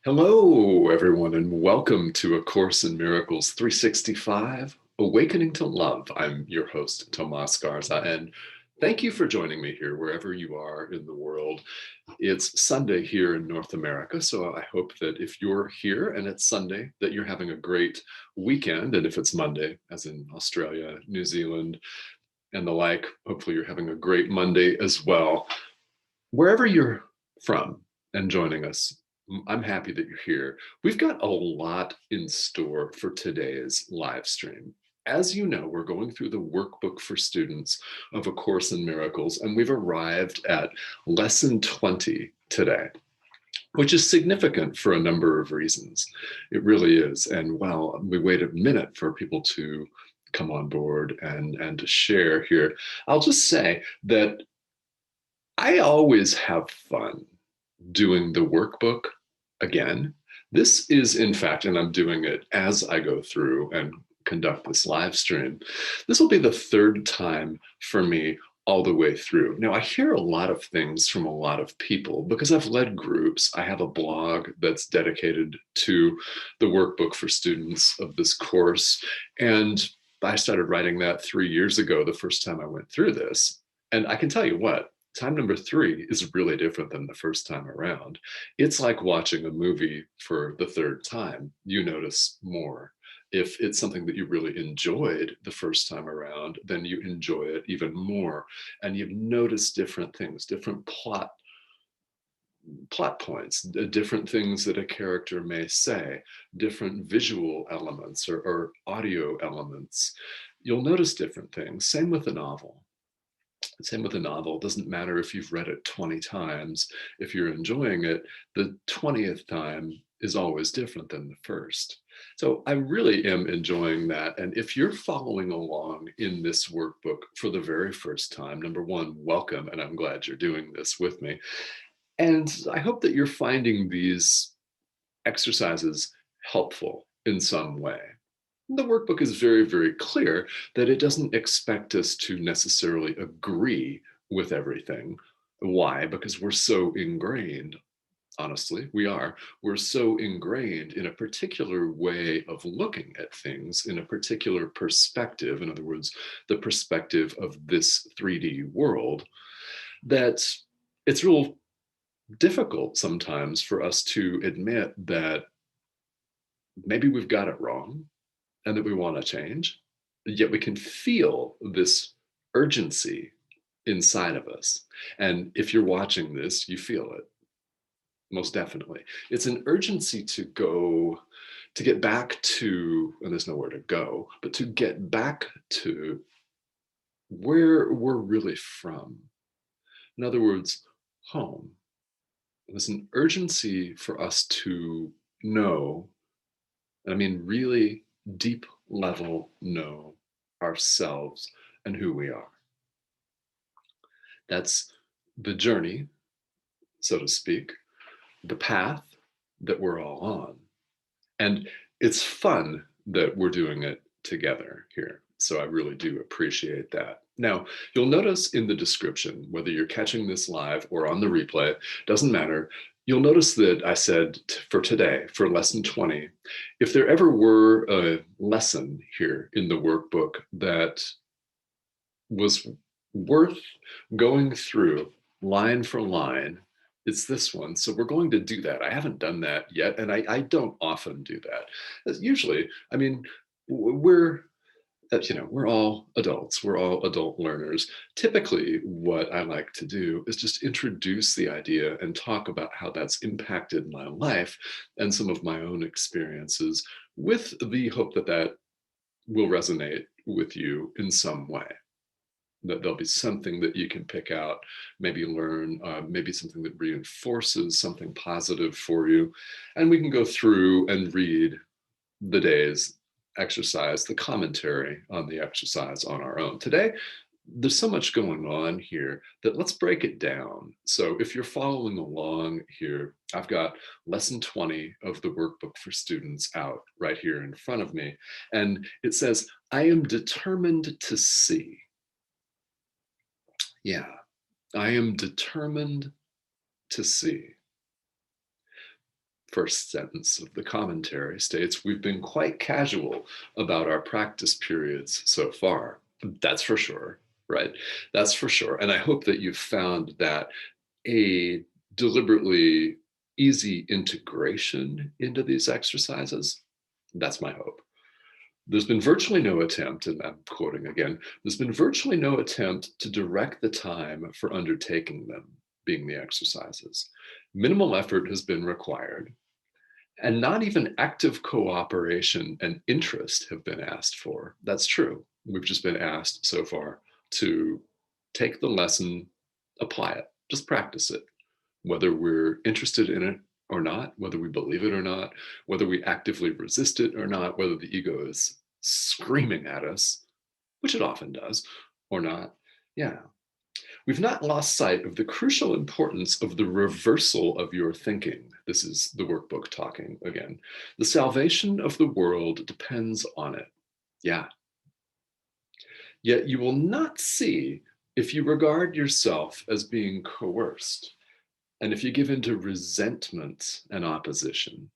Hello, everyone, and welcome to A Course in Miracles 365, Awakening to Love. I'm your host, Tomas Garza, and thank you for joining me here, wherever you are in the world. It's Sunday here in North America, so I hope that if you're here and it's Sunday, that you're having a great weekend, and if it's Monday, as in Australia, New Zealand, and the like, hopefully you're having a great Monday as well. Wherever you're from and joining us, I'm happy that you're here. We've got a lot in store for today's live stream. As you know, we're going through the workbook for students of A Course in Miracles, and we've arrived at lesson 20 today, which is significant for a number of reasons. It really is. And while we wait a minute for people to come on board and to share here, I'll just say that I always have fun doing the workbook again. This is, in fact, and I'm doing it as I go through and conduct this live stream. This will be the third time for me all the way through. Now, I hear a lot of things from a lot of people because I've led groups. I have a blog that's dedicated to the workbook for students of this course. And I started writing that 3 years ago, the first time I went through this. And I can tell you what, time number 3 is really different than the first time around. It's like watching a movie for the third time. You notice more. If it's something that you really enjoyed the first time around, then you enjoy it even more. And you've noticed different things, different plot points, different things that a character may say, different visual elements or audio elements. You'll notice different things. Same with a novel. Same with a novel. It doesn't matter if you've read it 20 times. If you're enjoying it, the 20th time is always different than the first. So I really am enjoying that. And if you're following along in this workbook for the very first time, number one, welcome. And I'm glad you're doing this with me. And I hope that you're finding these exercises helpful in some way. The workbook is very, very clear that it doesn't expect us to necessarily agree with everything. Why? Because we're so ingrained, honestly, we are. We're so ingrained in a particular way of looking at things, in a particular perspective, in other words, the perspective of this 3D world, that it's real difficult sometimes for us to admit that maybe we've got it wrong and that we want to change, yet we can feel this urgency inside of us. And if you're watching this, you feel it, most definitely. It's an urgency to go, to get back to, and there's nowhere to go, but to get back to where we're really from. In other words, home. There's an urgency for us to know, I mean, really deep level know ourselves and who we are. That's the journey, so to speak, the path that we're all on. And it's fun that we're doing it together here. So I really do appreciate that. Now, you'll notice in the description, whether you're catching this live or on the replay, doesn't matter. You'll notice that I said for today, for lesson 20, if there ever were a lesson here in the workbook that was worth going through line for line, it's this one. So we're going to do that. I haven't done that yet, and I don't often do that. Usually, I mean, we're we're all adults. We're all adult learners. Typically, what I like to do is just introduce the idea and talk about how that's impacted my life and some of my own experiences, with the hope that that will resonate with you in some way, that there'll be something that you can pick out, maybe learn, maybe something that reinforces something positive for you. And we can go through and read the day's exercise, the commentary on the exercise on our own. Today, there's so much going on here that let's break it down. So if you're following along here, I've got lesson 20 of the workbook for students out right here in front of me. And it says, I am determined to see. Yeah, I am determined to see. first sentence of the commentary states, we've been quite casual about our practice periods so far. That's for sure, right? That's for sure. And I hope that you've found that a deliberately easy integration into these exercises. That's my hope. There's been virtually no attempt, and I'm quoting again, there's been virtually no attempt to direct the time for undertaking them, being the exercises. Minimal effort has been required, and not even active cooperation and interest have been asked for. That's true. We've just been asked so far to take the lesson, apply it, just practice it, whether we're interested in it or not, whether we believe it or not, whether we actively resist it or not, whether the ego is screaming at us, which it often does, or not. Yeah. We've not lost sight of the crucial importance of the reversal of your thinking. This is the workbook talking again. The salvation of the world depends on it. Yeah. Yet you will not see if you regard yourself as being coerced, and if you give into resentment and opposition.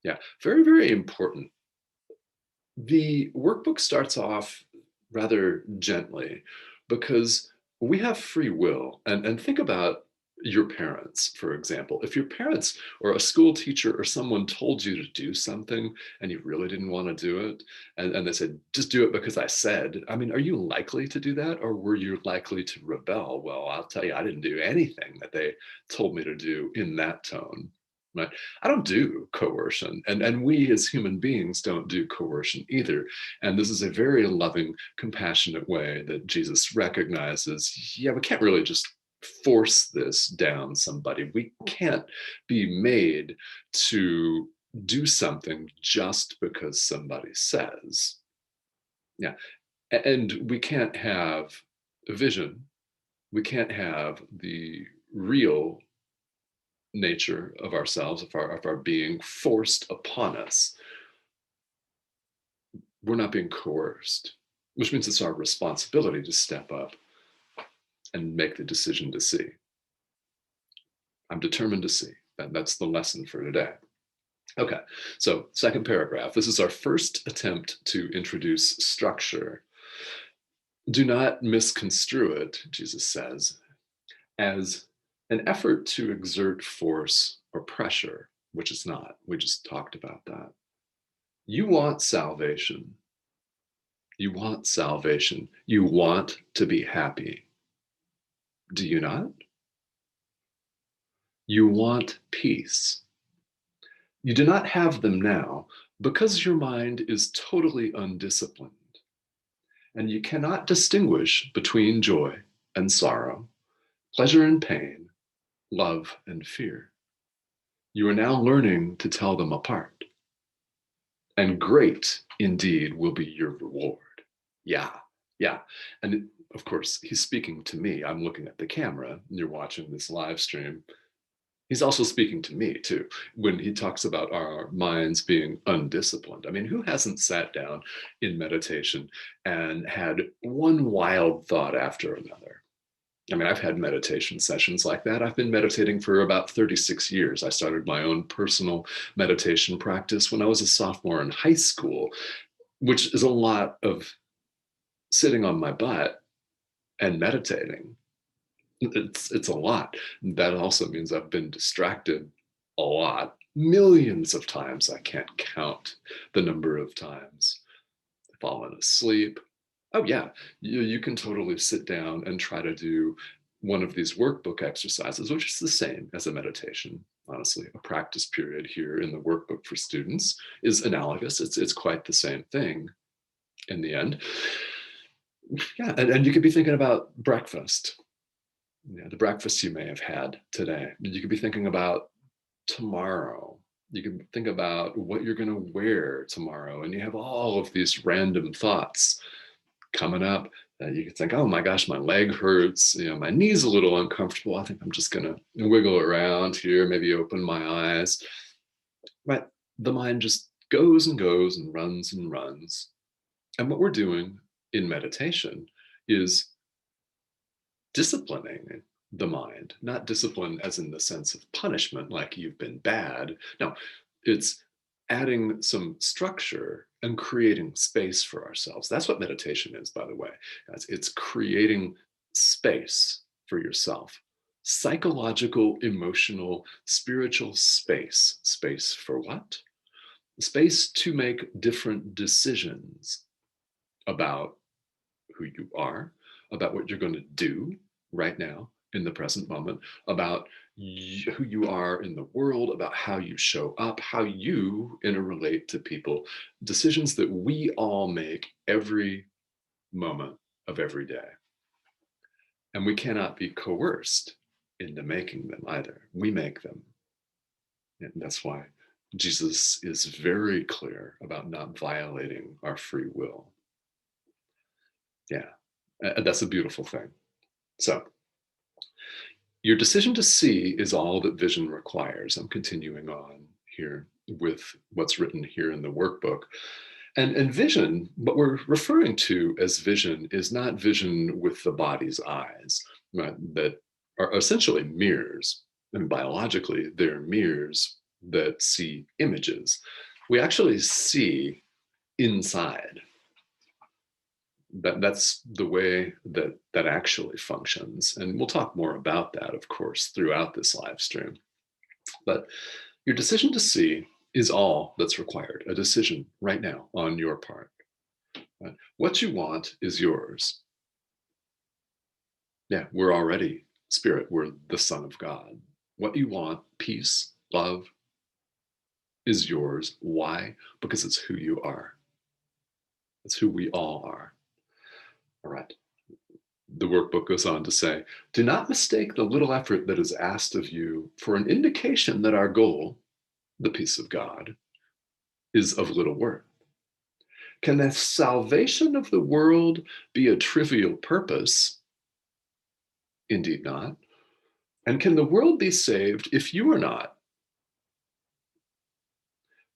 Yeah, very, very important. The workbook starts off rather gently because we have free will. And think about your parents, for example. If your parents or a school teacher or someone told you to do something and you really didn't want to do it, and they said, just do it because I said, I mean, are you likely to do that, or were you likely to rebel? Well, I'll tell you, I didn't do anything that they told me to do in that tone. Right? I don't do coercion, and we as human beings don't do coercion either. And this is a very loving, compassionate way that Jesus recognizes, yeah, we can't really just force this down somebody. We can't be made to do something just because somebody says. Yeah. And we can't have a vision. We can't have the real nature of ourselves, of our being forced upon us. We're not being coerced, which means it's our responsibility to step up and make the decision to see. I'm determined to see. That's the lesson for today. Okay, so second paragraph. This is our first attempt to introduce structure. Do not misconstrue it, Jesus says, as an effort to exert force or pressure, which it's not. We just talked about that. You want salvation. You want salvation. You want to be happy. Do you not? You want peace. You do not have them now because your mind is totally undisciplined, and you cannot distinguish between joy and sorrow, pleasure and pain, love and fear. You are now learning to tell them apart, and great indeed will be your reward. Yeah, yeah. And of course, he's speaking to me. I'm looking at the camera, and you're watching this live stream. He's also speaking to me too, when he talks about our minds being undisciplined. I mean, who hasn't sat down in meditation and had one wild thought after another? I mean, I've had meditation sessions like that. I've been meditating for about 36 years. I started my own personal meditation practice when I was a sophomore in high school, which is a lot of sitting on my butt and meditating. It's a lot. That also means I've been distracted a lot, millions of times. I can't count the number of times I've fallen asleep. Oh yeah, you can totally sit down and try to do one of these workbook exercises, which is the same as a meditation. Honestly, a practice period here in the workbook for students is analogous. It's quite the same thing in the end. Yeah, and you could be thinking about breakfast. Yeah, the breakfast you may have had today. You could be thinking about tomorrow. You can think about what you're going to wear tomorrow. And you have all of these random thoughts coming up. You could think, oh my gosh, my leg hurts. You know, my knee's a little uncomfortable. I think I'm just going to wiggle around here, maybe open my eyes. But the mind just goes and goes and runs and runs. And what we're doing in meditation is disciplining the mind, not discipline as in the sense of punishment, like you've been bad. No, it's adding some structure and creating space for ourselves. That's what meditation is, by the way. It's creating space for yourself. Psychological, emotional, spiritual space. Space for what? Space to make different decisions about who you are, about what you're going to do right now in the present moment, about who you are in the world, about how you show up, how you interrelate to people, decisions that we all make every moment of every day. And we cannot be coerced into making them either. We make them. And that's why Jesus is very clear about not violating our free will. Yeah, that's a beautiful thing. So, your decision to see is all that vision requires. I'm continuing on here with what's written here in the workbook. And vision, what we're referring to as vision, is not vision with the body's eyes, right? That are essentially mirrors. And biologically, they're mirrors that see images. We actually see inside. That's the way that actually functions. And we'll talk more about that, of course, throughout this live stream. But your decision to see is all that's required, a decision right now on your part. Right? What you want is yours. Yeah, we're already spirit, we're the Son of God. What you want, peace, love, is yours. Why? Because it's who you are. It's who we all are. All right. The workbook goes on to say, do not mistake the little effort that is asked of you for an indication that our goal, the peace of God, is of little worth. Can the salvation of the world be a trivial purpose? Indeed not. And can the world be saved if you are not?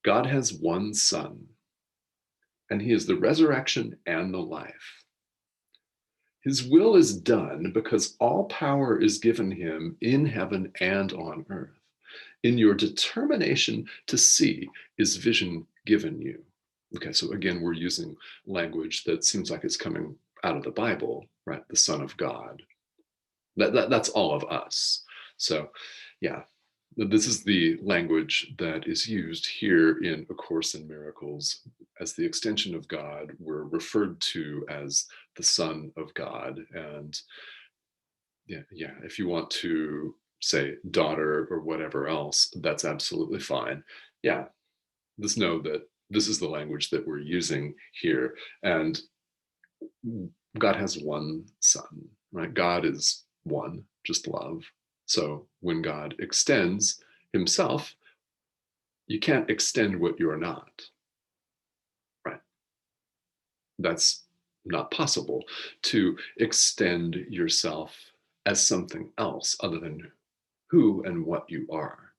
God has one Son, and he is the resurrection and the life. His will is done because all power is given him in heaven and on earth. In your determination to see is vision given you. Okay, so again, we're using language that seems like it's coming out of the Bible, right? The Son of God. That's all of us. So, yeah, this is the language that is used here in A Course in Miracles. As the extension of God, we're referred to as the Son of God. And yeah, if you want to say daughter or whatever else, that's absolutely fine. Yeah, just know that this is the language that we're using here. And God has one Son, right? God is one, just love. So when God extends himself, you can't extend what you're not, right? That's not possible to extend yourself as something else other than who and what you are.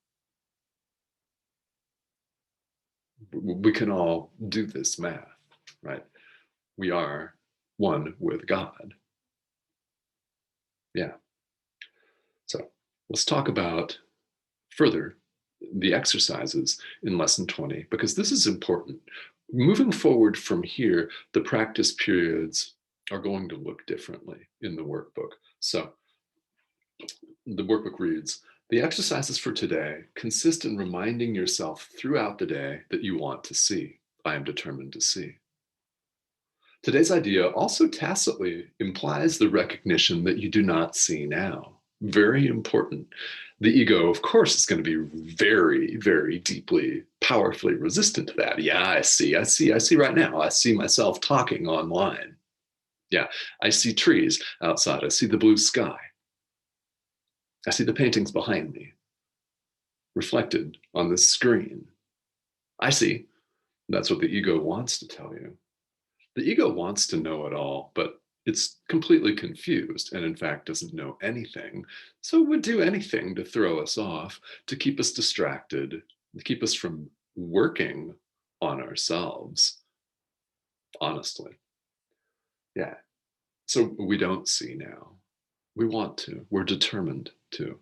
We can all do this math, right? We are one with God. Yeah. So let's talk about further the exercises in lesson 20, because this is important. Moving forward from here, the practice periods are going to look differently in the workbook. So the workbook reads, the exercises for today consist in reminding yourself throughout the day that you want to see. I am determined to see. Today's idea also tacitly implies the recognition that you do not see now. Very important. The ego, of course, is going to be very, very deeply, powerfully resistant to that. Yeah, I see right now. I see myself talking online. Yeah, I see trees outside. I see the blue sky. I see the paintings behind me reflected on this screen. I see. That's what the ego wants to tell you. The ego wants to know it all, but it's completely confused and in fact doesn't know anything. So it would do anything to throw us off, to keep us distracted, to keep us from working on ourselves, honestly. Yeah. So we don't see now. We want to. We're determined to.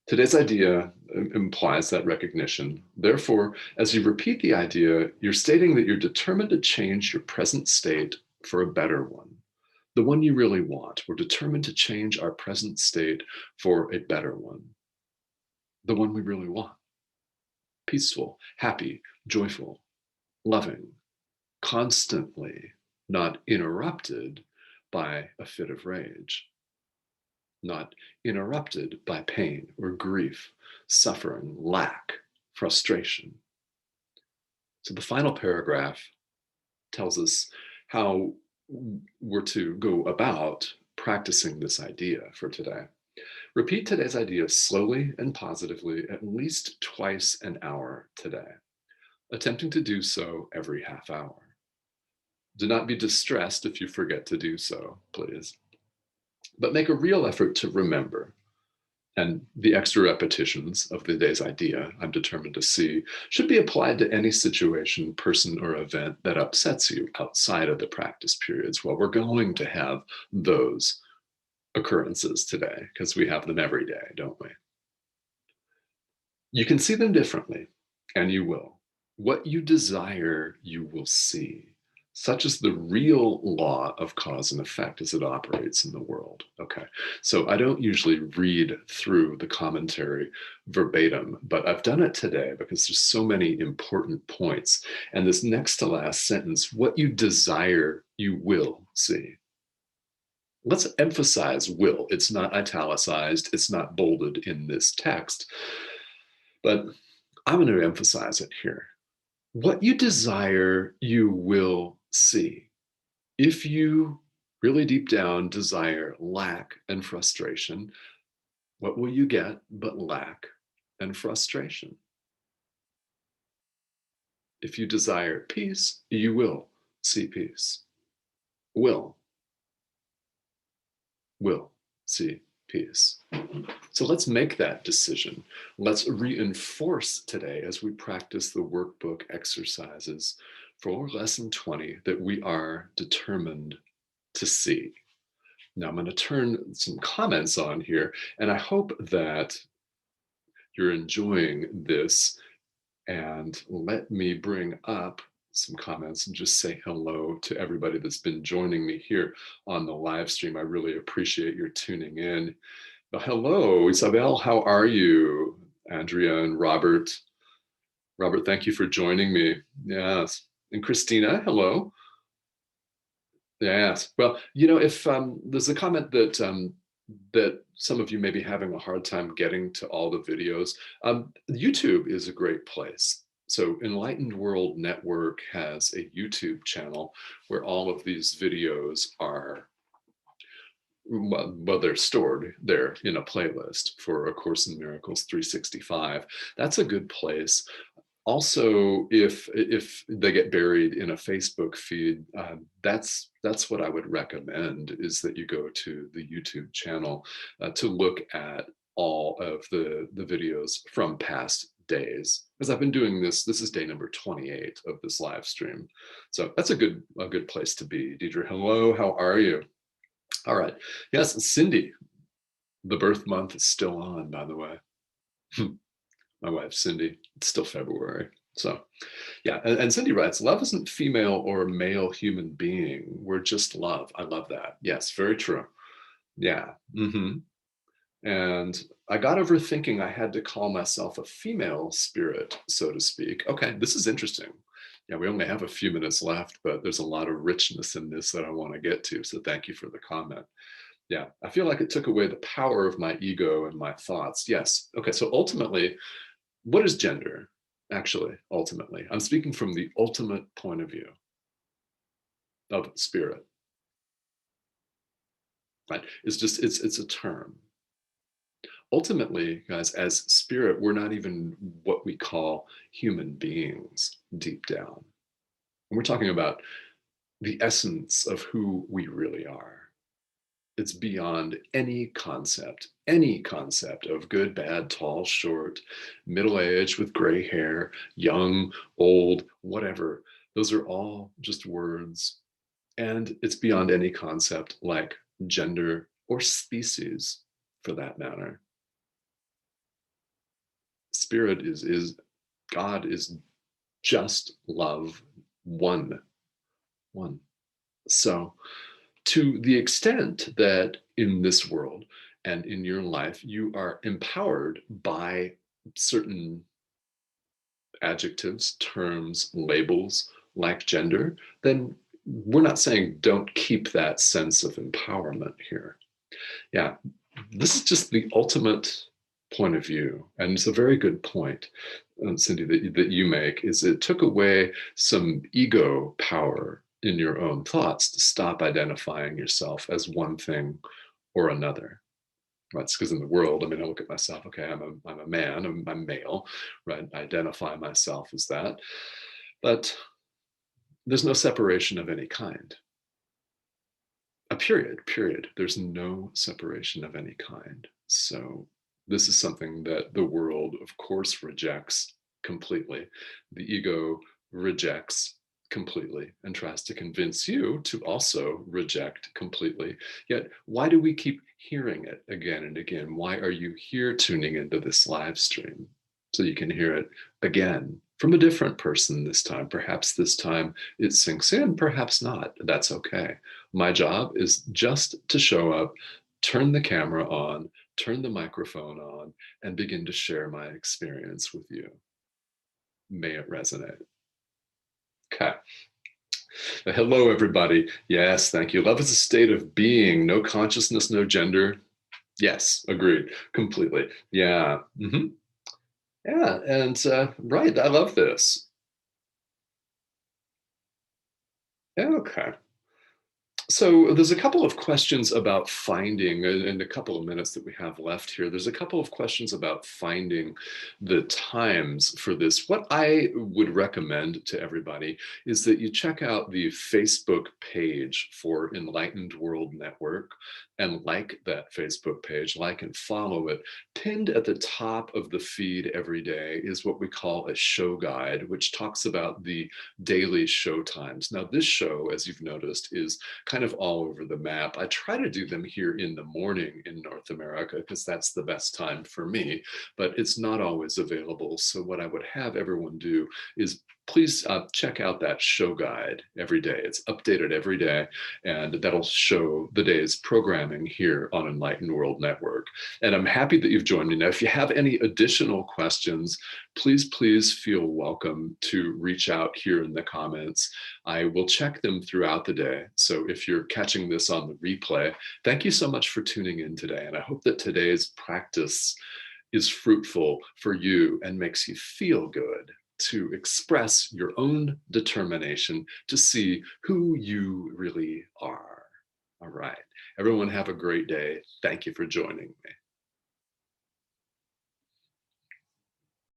Today's idea implies that recognition. Therefore, as you repeat the idea, you're stating that you're determined to change your present state for a better one, the one you really want. We're determined to change our present state for a better one, the one we really want. Peaceful, happy, joyful, loving, constantly, not interrupted by a fit of rage, not interrupted by pain or grief, suffering, lack, frustration. So the final paragraph tells us how we're to go about practicing this idea for today. Repeat today's idea slowly and positively at least twice an hour today, attempting to do so every half hour. Do not be distressed if you forget to do so, please. But make a real effort to remember. And the extra repetitions of the day's idea I'm determined to see should be applied to any situation, person, or event that upsets you outside of the practice periods. Well, we're going to have those occurrences today because we have them every day, don't we? You can see them differently, and you will. What you desire, you will see. Such is the real law of cause and effect as it operates in the world. Okay, so I don't usually read through the commentary verbatim, but I've done it today because there's so many important points. And this next to last sentence, what you desire, you will see. Let's emphasize will. It's not italicized, it's not bolded in this text, but I'm going to emphasize it here. What you desire, you will see. If you really deep down desire lack and frustration, what will you get but lack and frustration? If you desire peace, you will see peace. Will see peace. So let's make that decision. Let's reinforce today as we practice the workbook exercises for lesson 20 that we are determined to see. Now I'm going to turn some comments on here, and I hope that you're enjoying this. And let me bring up some comments and just say hello to everybody that's been joining me here on the live stream. I really appreciate your tuning in. Well, hello, Isabel, how are you? Andrea and Robert. Robert, thank you for joining me. Yes. And Christina, hello. Yes. Well, if there's a comment that some of you may be having a hard time getting to all the videos, YouTube is a great place. So Enlightened World Network has a YouTube channel where all of these videos are, well, they're stored there in a playlist for A Course in Miracles 365. That's a good place. Also, if they get buried in a Facebook feed, that's what I would recommend, is that you go to the YouTube channel to look at all of the videos from past days. Because I've been doing this is day number 28 of this live stream. So that's a good place to be. Deidre, hello, how are you? All right. Yes, Cindy, the birth month is still on, by the way. My wife, Cindy, it's still February. So, yeah. And Cindy writes, love isn't female or male human being. We're just love. I love that. Yes, very true. Yeah. And I got over thinking I had to call myself a female spirit, so to speak. Okay, this is interesting. Yeah, we only have a few minutes left, but there's a lot of richness in this that I want to get to. So thank you for the comment. Yeah, I feel like it took away the power of my ego and my thoughts. Yes. Okay, so ultimately, what is gender? Actually, ultimately, I'm speaking from the ultimate point of view of spirit. Right? It's a term. Ultimately, guys, as spirit, we're not even what we call human beings deep down. And we're talking about the essence of who we really are. It's beyond any concept of good, bad, tall, short, middle-aged with gray hair, young, old, whatever. Those are all just words. And it's beyond any concept like gender, or species for that matter. Spirit is God is just love, one, one. So to the extent that in this world and in your life, you are empowered by certain adjectives, terms, labels like gender, then we're not saying don't keep that sense of empowerment here. Yeah, this is just the ultimate point of view. And it's a very good point, Cindy, that you make, is it took away some ego power in your own thoughts to stop identifying yourself as one thing or another. Right, because in the world, I mean, I look at myself. Okay, I'm a man. I'm male. Right, I identify myself as that. But there's no separation of any kind. A period. Period. There's no separation of any kind. So this is something that the world, of course, rejects completely. The ego rejects completely and tries to convince you to also reject completely. Yet, why do we keep hearing it again and again? Why are you here tuning into this live stream? So you can hear it again from a different person this time. Perhaps this time it sinks in, perhaps not. That's okay. My job is just to show up, turn the camera on, turn the microphone on, and begin to share my experience with you. May it resonate. Okay. Hello, everybody. Yes, thank you. Love is a state of being, no consciousness, no gender. Yes, agreed. Completely. Yeah. Yeah. And right, I love this. Yeah, okay. So there's a couple of questions about finding, in a couple of minutes that we have left here, there's a couple of questions about finding the times for this. What I would recommend to everybody is that you check out the Facebook page for Enlightened World Network and like that Facebook page, like and follow it. Pinned at the top of the feed every day is what we call a show guide, which talks about the daily show times. Now, this show, as you've noticed, is kind of all over the map. I try to do them here in the morning in North America because that's the best time for me, but it's not always available. So what I would have everyone do is please check out that show guide every day. It's updated every day, and that'll show the day's programming here on Enlightened World Network. And I'm happy that you've joined me. Now, if you have any additional questions, please feel welcome to reach out here in the comments. I will check them throughout the day. So if you're catching this on the replay, thank you so much for tuning in today. And I hope that today's practice is fruitful for you and makes you feel good to express your own determination to see who you really are. All right. Everyone have a great day. Thank you for joining me.